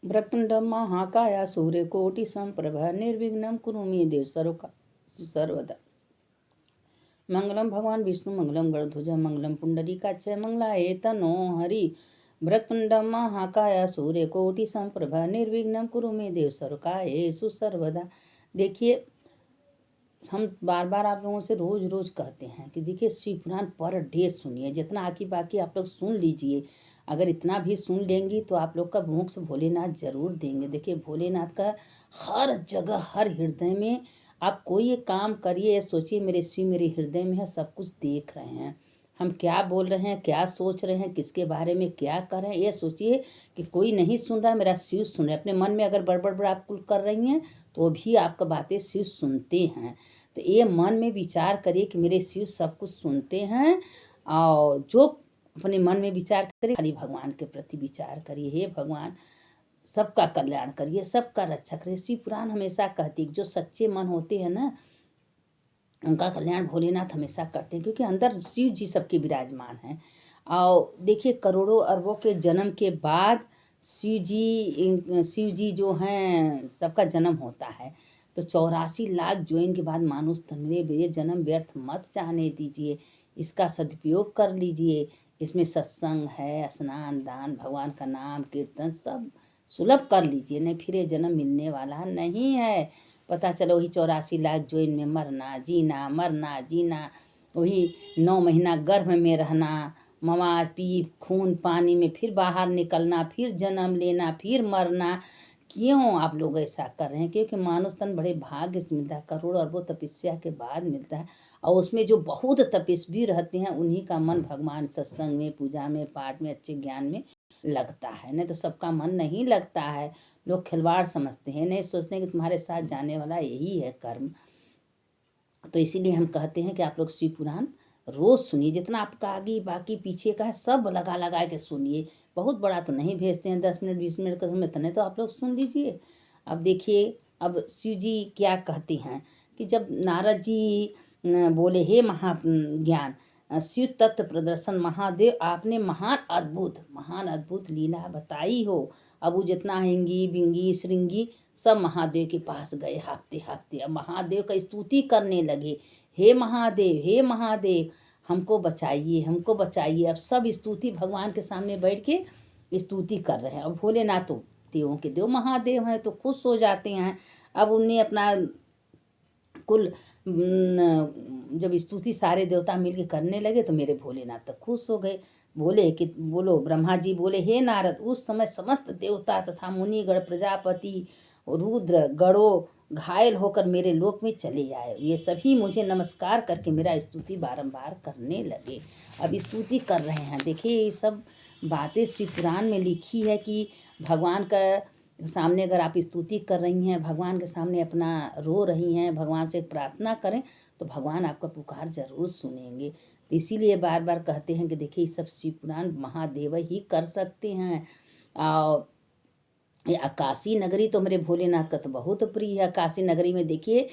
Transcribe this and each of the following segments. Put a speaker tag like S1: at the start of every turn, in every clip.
S1: वक्रतुंडं महाकाय सूर्यकोटिसमप्रभा निर्विघ्नं कुरु मे देव सर्वदा। मंगलम भगवान विष्णु मंगलम गणध्वज मंगलम पुंडरीकाक्ष मंगलाय तनो हरि। वक्रतुंडं महाकाय सूर्यकोटिसमप्रभा निर्विघ्नं कुरु मे देव सर्वदा। देखिए, हम बार बार आप लोगों से रोज रोज कहते हैं कि देखिए शिव पुराण पर डे सुनिए, जितना आकी बाकी आप लोग सुन लीजिए। अगर इतना भी सुन लेंगी तो आप लोग का मोक्ष भोलेनाथ जरूर देंगे। देखिए, भोलेनाथ का हर जगह हर हृदय में आप कोई एक काम करिए, सोचिए मेरे शिव मेरे हृदय में है, सब कुछ देख रहे हैं। हम क्या बोल रहे हैं, क्या सोच रहे हैं, किसके बारे में क्या कर रहे हैं, ये सोचिए कि कोई नहीं सुन रहा है, मेरा शिव सुन रहा है। अपने मन में अगर बड़बड़ आप कुल कर रही हैं तो भी आपका बातें शिव सुनते हैं। तो ये मन में विचार करिए कि मेरे शिव सब कुछ सुनते हैं। और जो अपने मन में विचार करिए, खाली भगवान के प्रति विचार करिए, हे भगवान सबका कल्याण करिए, सबका रक्षा करिए। शिव पुराण हमेशा कहती है जो सच्चे मन होते हैं ना, उनका कल्याण भोलेनाथ हमेशा करते हैं, क्योंकि अंदर शिव जी सबके विराजमान हैं। और देखिए, करोड़ों अरबों के जन्म के बाद शिव जी जो हैं सबका जन्म होता है। तो 84 लाख ज्वाइन के बाद मानुष तन में ये जन्म व्यर्थ मत जाने दीजिए, इसका सदुपयोग कर लीजिए। इसमें सत्संग है, स्नान दान, भगवान का नाम कीर्तन सब सुलभ कर लीजिए, नहीं फिर ये जन्म मिलने वाला नहीं है। पता चलो वही 84 लाख ज्वाइन में मरना जीना, मरना जीना, वही 9 महीना गर्भ में रहना, मवाद पी खून पानी में फिर बाहर निकलना, फिर जन्म लेना, फिर मरना। क्यों आप लोग ऐसा कर रहे हैं? क्योंकि मानुष तन बड़े भाग्य से मिलता है, करोड़ों अरबों तपस्या के बाद मिलता है। और उसमें जो बहुत तपस्वी रहते हैं उन्हीं का मन भगवान सत्संग में, पूजा में, पाठ में, अच्छे ज्ञान में लगता है। नहीं तो सबका मन नहीं लगता है। लोग खिलवाड़ समझते हैं, नहीं सोचते हैं कि तुम्हारे साथ जाने वाला यही है कर्म। तो इसीलिए हम कहते हैं कि आप लोग शिव पुराण रोज सुनिए, जितना आपका आगे बाकी पीछे का है सब लगा लगा के सुनिए। बहुत बड़ा तो नहीं भेजते हैं, 10 मिनट 20 मिनट का समय, इतने तो आप लोग सुन लीजिए। अब देखिए, अब शिव जी क्या कहते हैं कि जब नारद जी बोले, हे महाज्ञान शिव तत्व प्रदर्शन महादेव, आपने महान अद्भुत लीला बताई हो। अब वो जितना हिंगी बिंगी श्रृंगी सब महादेव के पास गए हाँफते हाँफते। अब महादेव का स्तुति करने लगे, हे महादेव हे महादेव हमको बचाइए हमको बचाइए। अब सब स्तुति भगवान के सामने बैठ के स्तुति कर रहे हैं। अब भोलेनाथ तो देवों के देव महादेव हैं तो खुश हो जाते हैं। अब उनने अपना कुल जब स्तुति सारे देवता मिलके करने लगे तो मेरे भोलेनाथ तक खुश हो गए। बोले कि बोलो, ब्रह्मा जी बोले, हे नारद, उस समय समस्त देवता तथा मुनिगण प्रजापति रुद्र गणों घायल होकर मेरे लोक में चले आए। ये सभी मुझे नमस्कार करके मेरा स्तुति बारंबार करने लगे। अब स्तुति कर रहे हैं। देखिए, ये सब बातें शिव पुराण में लिखी है कि भगवान का सामने अगर आप स्तुति कर रही हैं, भगवान के सामने अपना रो रही हैं, भगवान से प्रार्थना करें तो भगवान आपका पुकार जरूर सुनेंगे। तो इसीलिए बार बार कहते हैं कि देखिए सब शिव पुराण महादेव ही कर सकते हैं। और ये काशी नगरी तो मेरे भोलेनाथ का तो बहुत प्रिय है। काशी नगरी में देखिए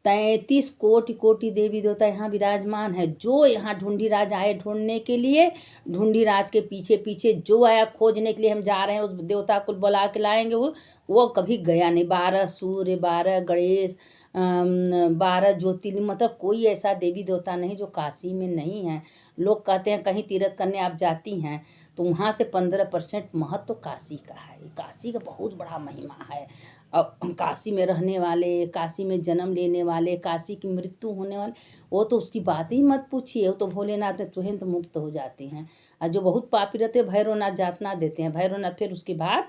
S1: 33 कोटि कोटि देवी देवता यहाँ विराजमान है। जो यहाँ ढूंढीराज आए ढूंढने के लिए, ढूंढीराज के पीछे पीछे जो आया खोजने के लिए हम जा रहे हैं, उस देवता को बुला के लाएंगे। वो कभी गया नहीं। 12 सूर्य, 12 गणेश, 12 ज्योतिर्लिंग, मतलब कोई ऐसा देवी देवता नहीं जो काशी में नहीं है। लोग कहते हैं कहीं तीर्थ करने आप जाती हैं तो वहाँ से 15% महत्व तो काशी का है। काशी का बहुत बड़ा महिमा है। और काशी में रहने वाले, काशी में जन्म लेने वाले, काशी की मृत्यु होने वाले, वो तो उसकी बात ही मत पूछिए। वो तो भोलेनाथ तुरंत मुक्त हो जाते हैं। और जो बहुत पापी रहते हैं भैरवनाथ जातना देते हैं, भैरवनाथ फिर उसके बाद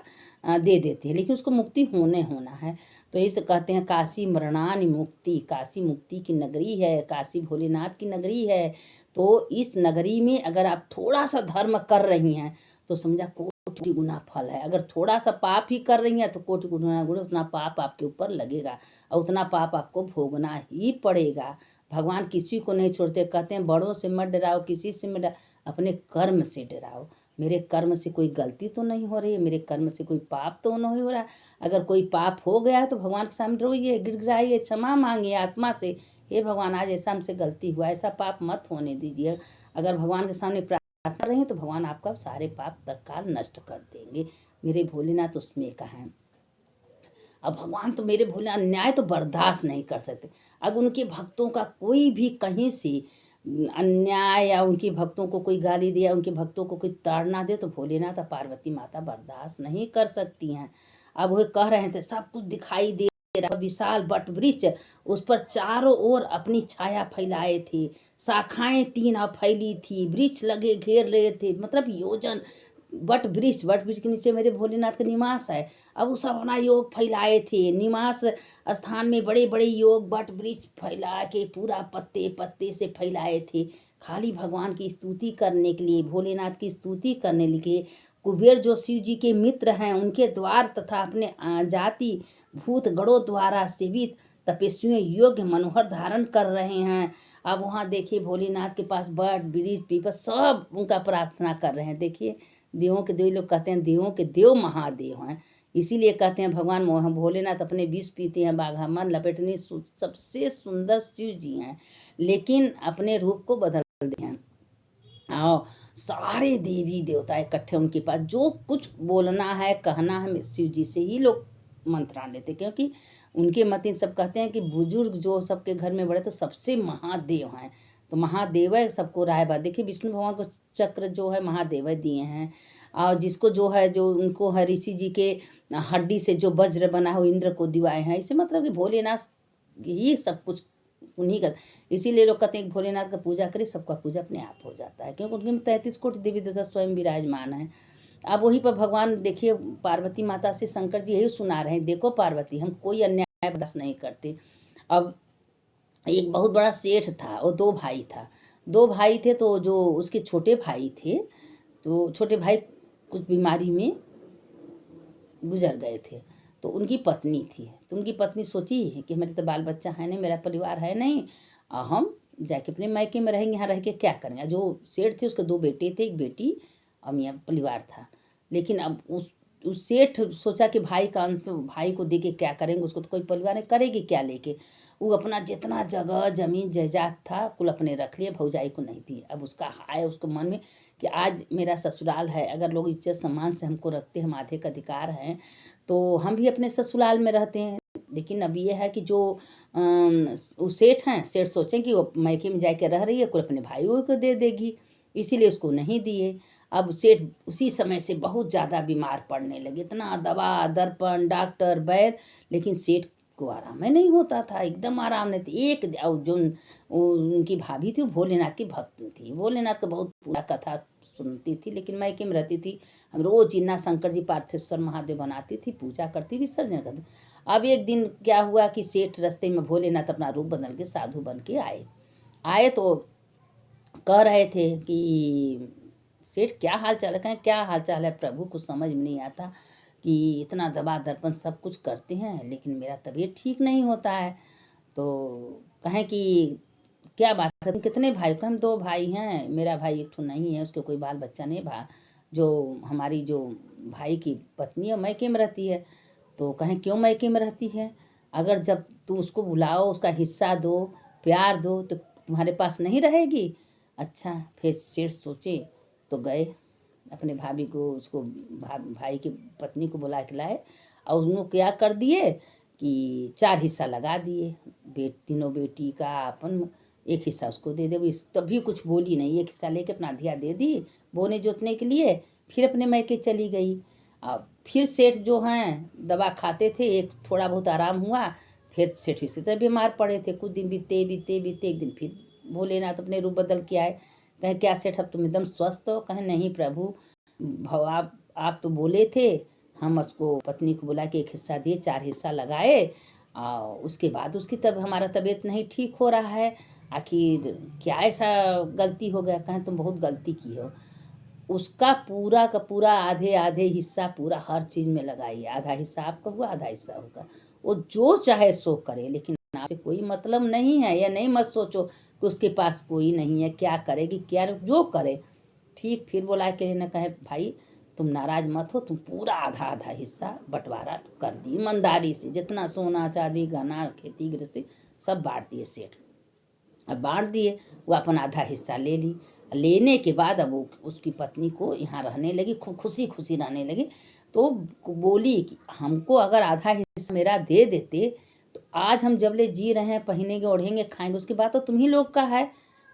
S1: दे देते हैं, लेकिन उसको मुक्ति होना है। तो इसे कहते हैं काशी मरणानि मुक्ति। काशी मुक्ति की नगरी है, काशी भोलेनाथ की नगरी है। तो इस नगरी में अगर आप थोड़ा सा धर्म कर रही हैं तो समझा कोटि गुना फल है। अगर थोड़ा सा पाप ही कर रही हैं तो कोटि गुना उतना पाप आपके ऊपर लगेगा और उतना पाप आपको भोगना ही पड़ेगा। भगवान किसी को नहीं छोड़ते। कहते हैं बड़ों से मत डराओ, किसी से मत डराओ, अपने कर्म से डराओ। मेरे कर्म से कोई गलती तो नहीं हो रही है, मेरे कर्म से कोई पाप तो नहीं हो रहा। अगर कोई पाप हो गया है तो भगवान के सामने रोइए, गिड़गिड़ाइए, क्षमा मांगिए आत्मा से, हे भगवान आज ऐसा हमसे गलती हुआ, ऐसा पाप मत होने दीजिए। अगर भगवान के सामने प्रार्थना रहे तो भगवान आपका सारे पाप तत्काल नष्ट कर देंगे। मेरे भोलेनाथ उसमें कहा है। अब भगवान तो मेरे भोले अन्याय तो बर्दाश्त नहीं कर सकते। अगर उनके भक्तों का कोई भी कहीं से अन्याय या उनके भक्तों को कोई गाली दे या उनके भक्तों को कोई ताड़ना दे तो भोलेनाथ और पार्वती माता बर्दाश्त नहीं कर सकती हैं। अब वो कह रहे थे सब कुछ दिखाई दे रहा, विशाल वट वृक्ष, उस पर चारों ओर अपनी छाया फैलाए थे, शाखाएं 3 फैली थी, वृक्ष लगे घेर रहे थे, मतलब योजन वट वृक्ष के नीचे मेरे भोलेनाथ का निवास है। अब वो सब अपना योग फैलाए थे, निवास स्थान में बड़े बड़े योग वट वृक्ष फैला के पूरा पत्ते पत्ते से फैलाए थे, खाली भगवान की स्तुति करने के लिए, भोलेनाथ की स्तुति करने के लिए। कुबेर जो शिव जी के मित्र हैं उनके द्वार तथा अपने जाति भूत गणों द्वारा सेवित तपस्वियों योग्य मनोहर धारण कर रहे हैं। अब वहाँ देखिए भोलेनाथ के पास वट वृक्ष पीपल सब उनका प्रार्थना कर रहे हैं। देखिए देवों के देव, लोग कहते हैं देवों के देव महादेव हैं, इसीलिए कहते हैं भगवान भोलेनाथ अपने विष पीते हैं, बाघामन लपेटने सबसे सुंदर शिव जी हैं, लेकिन अपने रूप को बदल दे हैं। और सारे देवी देवता इकट्ठे उनके पास, जो कुछ बोलना है कहना है शिव जी से ही लोग मंत्रान लेते, क्योंकि उनके मत सब कहते हैं कि बुजुर्ग जो सबके घर में बड़े तो सबसे महादेव हैं, तो महादेव सबको राय बात। देखिए विष्णु भगवान को चक्र जो है महादेव दिए हैं, और जिसको जो है जो उनको है ऋषि जी के हड्डी से जो वज्र बना है इंद्र को दिवाए हैं। इसे मतलब कि भोलेनाथ ही सब कुछ उन्हीं का, इसीलिए लोग कहते हैं कि भोलेनाथ का पूजा करें सबका पूजा अपने आप हो जाता है, क्योंकि उनके में 33 कोटि देवी देवता स्वयं विराजमान है। अब वहीं पर भगवान देखिए पार्वती माता से शंकर जी यही सुना रहे हैं, देखो पार्वती हम कोई अन्याय बर्दाश्त नहीं करते। अब एक बहुत बड़ा सेठ था और 2 भाई था, 2 भाई थे, तो जो उसके छोटे भाई थे तो छोटे भाई कुछ बीमारी में गुजर गए थे, तो उनकी पत्नी थी, तो उनकी पत्नी सोची कि मेरे तो बाल बच्चा है नहीं, मेरा परिवार है नहीं, हम जाके अपने मायके में रहेंगे, यहाँ रह के क्या करेंगे। जो सेठ थे उसके 2 बेटे थे, एक बेटी और मियाँ परिवार था। लेकिन अब उस सेठ सोचा कि भाई का अंश भाई को दे के क्या करेंगे, उसको तो कोई परिवार नहीं, करेगी क्या लेके। वो अपना जितना जगह जमीन जायदाद था कुल अपने रख लिए, भौजाई को नहीं दी। अब उसका हाय उसको मन में कि आज मेरा ससुराल है, अगर लोग इज्जत सम्मान से हमको रखते हैं, हम आधे का अधिकार हैं, तो हम भी अपने ससुराल में रहते हैं। लेकिन अब ये है कि जो सेठ हैं, सेठ सोचें कि वो मायके में जाके रह रही है, कुल अपने भाइयों को दे देगी, इसीलिए उसको नहीं दिए। अब सेठ उसी समय से बहुत ज़्यादा बीमार पड़ने लगे, इतना दवा दर्पण डॉक्टर वैद्य, लेकिन सेठ को आराम ही नहीं होता था, एकदम आराम नहीं थी। एक जो उनकी भाभी थी वो भोलेनाथ की भक्त थी, भोलेनाथ का बहुत पूरा कथा सुनती थी, लेकिन मायके में रहती थी। हम रोज जिन्ना शंकर जी पार्थेश्वर महादेव बनाती थी, पूजा करती, विसर्जन करती। अब एक दिन क्या हुआ कि सेठ रास्ते में भोलेनाथ अपना रूप बदल के साधु बन के आए तो कह रहे थे कि सेठ क्या हाल चाल है। कहें क्या हाल चाल है प्रभु, कुछ समझ में नहीं आता कि इतना दवा दर्पण सब कुछ करते हैं लेकिन मेरा तबीयत ठीक नहीं होता है। तो कहें कि क्या बात है, तुम कितने भाई? कहें हम 2 भाई हैं, मेरा भाई एक ठो नहीं है, उसके कोई बाल बच्चा नहीं, जो हमारी जो भाई की पत्नी है मायके में रहती है। तो कहें क्यों मायके में रहती है, अगर जब तू उसको बुलाओ उसका हिस्सा दो प्यार दो तो तुम्हारे पास नहीं रहेगी। अच्छा, फिर सेठ सोचे तो गए अपने भाभी को उसको भाई की पत्नी को बुला के लाए, और उन्होंने क्या कर दिए कि 4 हिस्सा लगा दिए, तीनों बेटी का अपन एक हिस्सा उसको दे दे। वो तभी कुछ बोली नहीं, एक हिस्सा लेके अपना धिया दे दी बोने जोतने के लिए, फिर अपने मायके चली गई। अब फिर सेठ जो हैं दवा खाते थे, एक थोड़ा बहुत आराम हुआ, फिर सेठ इसी तरह बीमार पड़े थे। कुछ दिन बीते बीते बीते एक दिन फिर भोलेनाथ अपने रूप बदल के आए। कहें क्या सेठ अब तुम एकदम स्वस्थ हो? कहें नहीं प्रभु, आप तो बोले थे, हम उसको पत्नी को बुला के एक हिस्सा दिए, 4 हिस्सा लगाए, और उसके बाद उसकी तब हमारा तबीयत नहीं ठीक हो रहा है, आखिर क्या ऐसा गलती हो गया? कहें तुम बहुत गलती की हो। उसका पूरा का पूरा आधे आधे हिस्सा पूरा हर चीज़ में लगाइए, आधा हिस्सा आपका हुआ आधा हिस्सा होगा, वो जो चाहे सो करे, लेकिन आपसे कोई मतलब नहीं है। या नहीं मत सोचो कि उसके पास कोई नहीं है, क्या करेगी क्या जो करे ठीक। फिर बोला के न कहे भाई तुम नाराज मत हो, तुम पूरा आधा आधा हिस्सा बंटवारा कर दी ईमानदारी से, जितना सोना चांदी गहना खेती गृहस्थी सब बांट दिए सेठ। अब बांट दिए, वो अपन आधा हिस्सा ले ली। लेने के बाद अब वो उसकी पत्नी को यहाँ रहने लगी, खूब खुशी खुशी रहने लगी। तो बोली कि हमको अगर आधा हिस्सा मेरा दे देते तो आज हम जब ले जी रहे हैं, पहनेंगे ओढ़ेंगे खाएंगे, उसके बाद तो तुम ही लोग का है,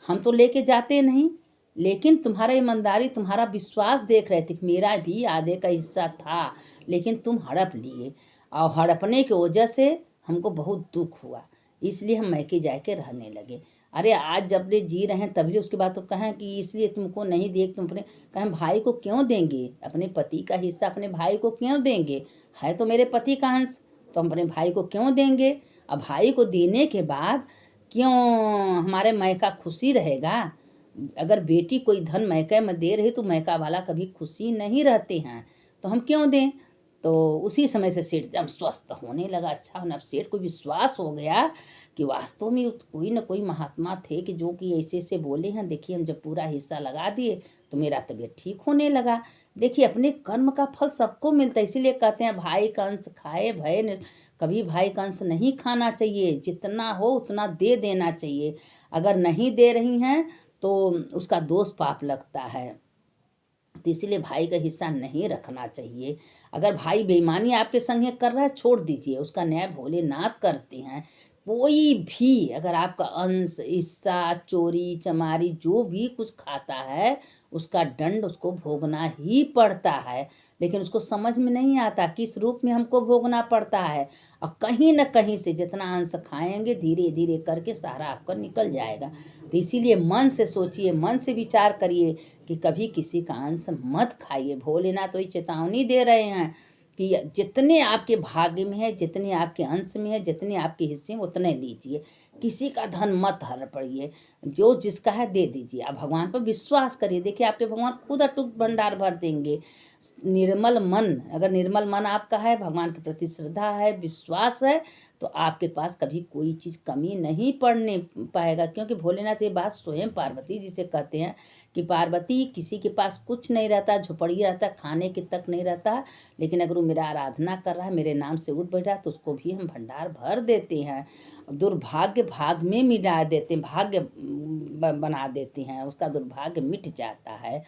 S1: हम तो लेके जाते नहीं। लेकिन तुम्हारा ईमानदारी, तुम्हारा विश्वास देख रहे थे कि मेरा भी आधे का हिस्सा था, लेकिन तुम हड़प लिए, और हड़पने की वजह से हमको बहुत दुख हुआ, इसलिए हम मैके जाके रहने लगे। अरे आज जब ले जी रहे हैं तभी उसके बाद तो कहें कि इसलिए तुमको नहीं दिए, तुम अपने कहें भाई को क्यों देंगे, अपने पति का हिस्सा अपने भाई को क्यों देंगे, है तो मेरे पति का अंश, तो हम अपने भाई को क्यों देंगे। अब भाई को देने के बाद क्यों हमारे मैका खुशी रहेगा। अगर बेटी कोई धन मैके में दे रही तो मैका वाला कभी खुशी नहीं रहते हैं, तो हम क्यों दें। तो उसी समय से सेठ जब स्वस्थ होने लगा, अच्छा होना, अब सेठ को विश्वास हो गया कि वास्तव में कोई ना कोई महात्मा थे कि जो कि ऐसे ऐसे बोले हैं, देखिए हम जब पूरा हिस्सा लगा दिए तो मेरा तबीयत ठीक होने लगा। देखिए अपने कर्म का फल सबको मिलता है, इसीलिए कहते हैं भाई का अंश खाए भय न, कभी भाई का अंश नहीं खाना चाहिए, जितना हो उतना दे देना चाहिए। अगर नहीं दे रही हैं तो उसका दोष पाप लगता है, तो इसीलिए भाई का हिस्सा नहीं रखना चाहिए। अगर भाई बेईमानी आपके संग कर रहा है छोड़ दीजिए, उसका न्याय भोलेनाथ करते हैं। कोई भी अगर आपका अंश हिस्सा चोरी चमारी जो भी कुछ खाता है उसका दंड उसको भोगना ही पड़ता है, लेकिन उसको समझ में नहीं आता किस रूप में हमको भोगना पड़ता है। और कहीं न कहीं से जितना अंश खाएंगे धीरे धीरे करके सारा आपका निकल जाएगा। तो इसीलिए मन से सोचिए, मन से विचार करिए कि कभी किसी का अंश मत खाइए। भोलेनाथ तो ये चेतावनी दे रहे हैं कि जितने आपके भाग्य में है, जितने आपके अंश में है, जितने आपके हिस्से में उतने लीजिए, किसी का धन मत हर पड़िए, जो जिसका है दे दीजिए। आप भगवान पर विश्वास करिए, देखिए आपके भगवान खुद अटूट भंडार भर देंगे। निर्मल मन, अगर निर्मल मन आपका है, भगवान के प्रति श्रद्धा है, विश्वास है, तो आपके पास कभी कोई चीज़ कमी नहीं पड़ने पाएगा। क्योंकि भोलेनाथ ये बात स्वयं पार्वती जी से कहते हैं कि पार्वती किसी के पास कुछ नहीं रहता, झोपड़ी रहता, खाने के तक नहीं रहता, लेकिन अगर वो मेरा आराधना कर रहा है, मेरे नाम से उठ बैठा, तो उसको भी हम भंडार भर देते हैं। दुर्भाग्य भाग में मिला देते हैं, भाग्य बना देते हैं, उसका दुर्भाग्य मिट जाता है।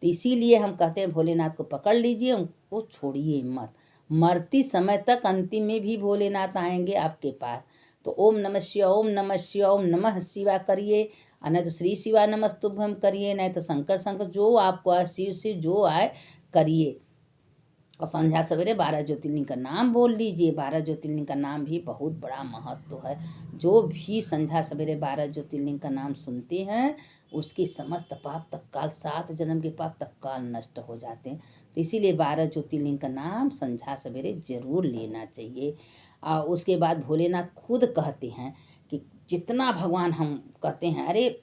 S1: तो इसीलिए हम कहते हैं भोलेनाथ को पकड़ लीजिए, उनको छोड़िए मत। मरती समय तक अंतिम में भी भोलेनाथ आएंगे आपके पास। तो ओम नमः शिवाय, ओम नमः शिवाय, ओम नमः शिवाय करिए, और नहीं तो श्री शिवाय नमस्तुभ्यम करिए, नहीं तो शंकर शंकर जो आपको आए, शिव शिव जो आए करिए। और संध्या सवेरे 12 ज्योतिर्लिंग का नाम बोल लीजिए। 12 ज्योतिर्लिंग का नाम भी बहुत बड़ा महत्व है। जो भी संध्या सवेरे 12 ज्योतिर्लिंग का नाम सुनते हैं उसकी समस्त पाप तत्काल, 7 जन्म के पाप तत्काल नष्ट हो जाते हैं। तो इसीलिए 12 ज्योतिर्लिंग का नाम संध्या सवेरे जरूर लेना चाहिए। और उसके बाद भोलेनाथ खुद कहते हैं कि जितना भगवान हम कहते हैं, अरे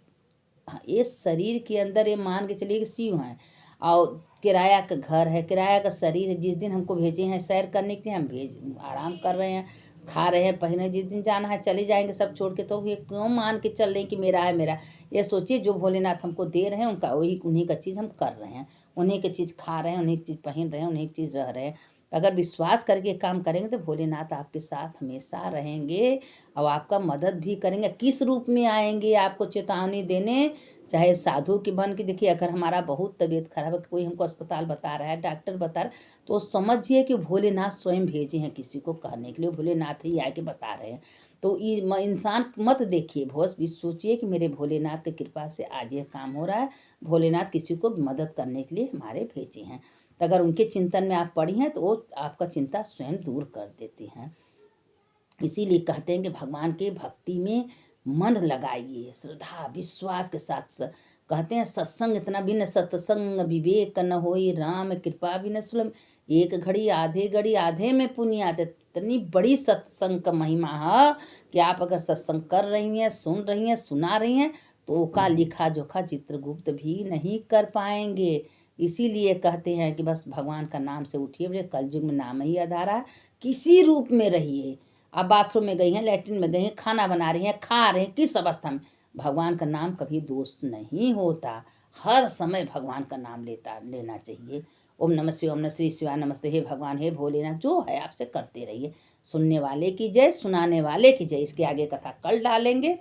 S1: इस शरीर के अंदर ये मान के चलिए कि शिव हैं, और किराया का घर है, किराया का शरीर है। जिस दिन हमको भेजे हैं सैर करने के लिए, हम आराम कर रहे हैं, खा रहे हैं, पहले जिस दिन जाना है चले जाएंगे सब छोड़ के। तो ये क्यों मान के चल रहे हैं कि मेरा है मेरा। ये सोचिए जो भोलेनाथ हमको दे रहे हैं उनका वही, उन्हीं का चीज़ हम कर रहे हैं, उन्हीं की चीज़ खा रहे हैं, उन्हीं की चीज़ पहन रहे हैं, उन्हीं की चीज़ रह रहे हैं। अगर विश्वास करके काम करेंगे तो भोलेनाथ आपके साथ हमेशा रहेंगे और आपका मदद भी करेंगे। किस रूप में आएंगे आपको चेतावनी देने, चाहे साधु की बन के। देखिए अगर हमारा बहुत तबीयत खराब है, कोई हमको अस्पताल बता रहा है, डॉक्टर बता रहा है, तो समझिए कि भोलेनाथ स्वयं भेजे हैं किसी को कहने के लिए, भोलेनाथ ही आके बता रहे हैं। तो इंसान मत देखिए, बस भी सोचिए कि मेरे भोलेनाथ की कृपा से आज यह काम हो रहा है, भोलेनाथ किसी को मदद करने के लिए हमारे भेजे हैं। तो अगर उनके चिंतन में आप पड़ी हैं तो वो आपका चिंता स्वयं दूर कर देते हैं। इसीलिए कहते हैं कि भगवान के भक्ति में मन लगाइए, श्रद्धा विश्वास के साथ। कहते हैं सत्संग इतना भी न सत्संग विवेक न होई, राम कृपा भी न सुलम, एक घड़ी आधे घड़ी आधे में पुण्य आते। इतनी बड़ी सत्संग का महिमा है कि आप अगर सत्संग कर रही हैं, सुन रही हैं, सुना रही हैं, तो का लिखा जोखा चित्रगुप्त भी नहीं कर पाएंगे। इसीलिए कहते हैं कि बस भगवान का नाम से उठिए, बोले कलयुग में नाम ही आधार है। किसी रूप में रहिए, आप बाथरूम में गई हैं, लैट्रिन में गई हैं, खाना बना रही हैं, खा रहे हैं, किस अवस्था में, भगवान का नाम कभी दोष नहीं होता। हर समय भगवान का नाम लेना चाहिए। ओम नमः शिवाय, ओम नमः श्री शिवाय नमस्ते। हे भगवान, हे भोलेनाथ, जो है आपसे करते रहिए। सुनने वाले की जय, सुनाने वाले की जय। इसके आगे कथा कल डालेंगे।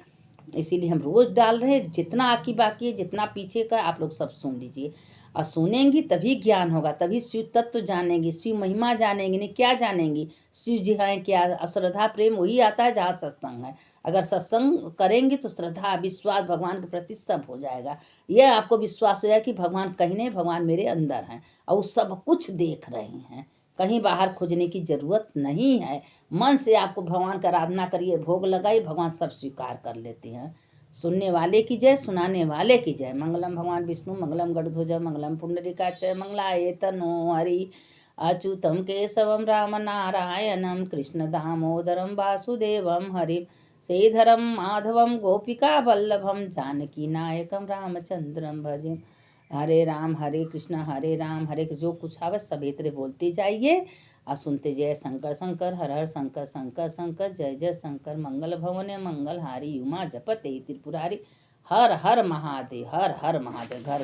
S1: इसीलिए हम रोज़ डाल रहे हैं। जितना आगे बाकी है, जितना पीछे का, आप लोग सब सुन लीजिए। और सुनेंगी तभी ज्ञान होगा, तभी शिव तत्व जानेंगी, शिव महिमा जानेंगी। नहीं क्या जानेंगी? शिव जी हैं क्या? श्रद्धा प्रेम वही आता है जहाँ सत्संग है। अगर सत्संग करेंगी तो श्रद्धा विश्वास भगवान के प्रति सब हो जाएगा। यह आपको विश्वास हो जाए कि भगवान कहीं नहीं, भगवान मेरे अंदर हैं और सब कुछ देख रहे हैं। कहीं बाहर खोजने की जरूरत नहीं है। मन से आपको भगवान का आराधना करिए, भोग लगाइए, भगवान सब स्वीकार कर लेते हैं। सुनने वाले की जय, सुनाने वाले की जय। मंगलम भगवान विष्णु मंगलम गरुड़ध्वज मंगलम पुंडरीकाक्षय मंगलाय तनो हरि। अच्युतम केशवम राम नारायणम कृष्ण दामोदरम वासुदेवम हरिम श्रीधरम माधवम गोपिका वल्लभम जानकी नायकम रामचंद्रम भजे। हरे राम हरे जो कुछ आवे सब इतरे बोलते जाइए और सुनते जय शंकर शंकर हर हर शंकर शंकर शंकर जय जय शंकर मंगल भवन मंगल हारी उमा जपते त्रिपुरारी हर हर महादेव घर घर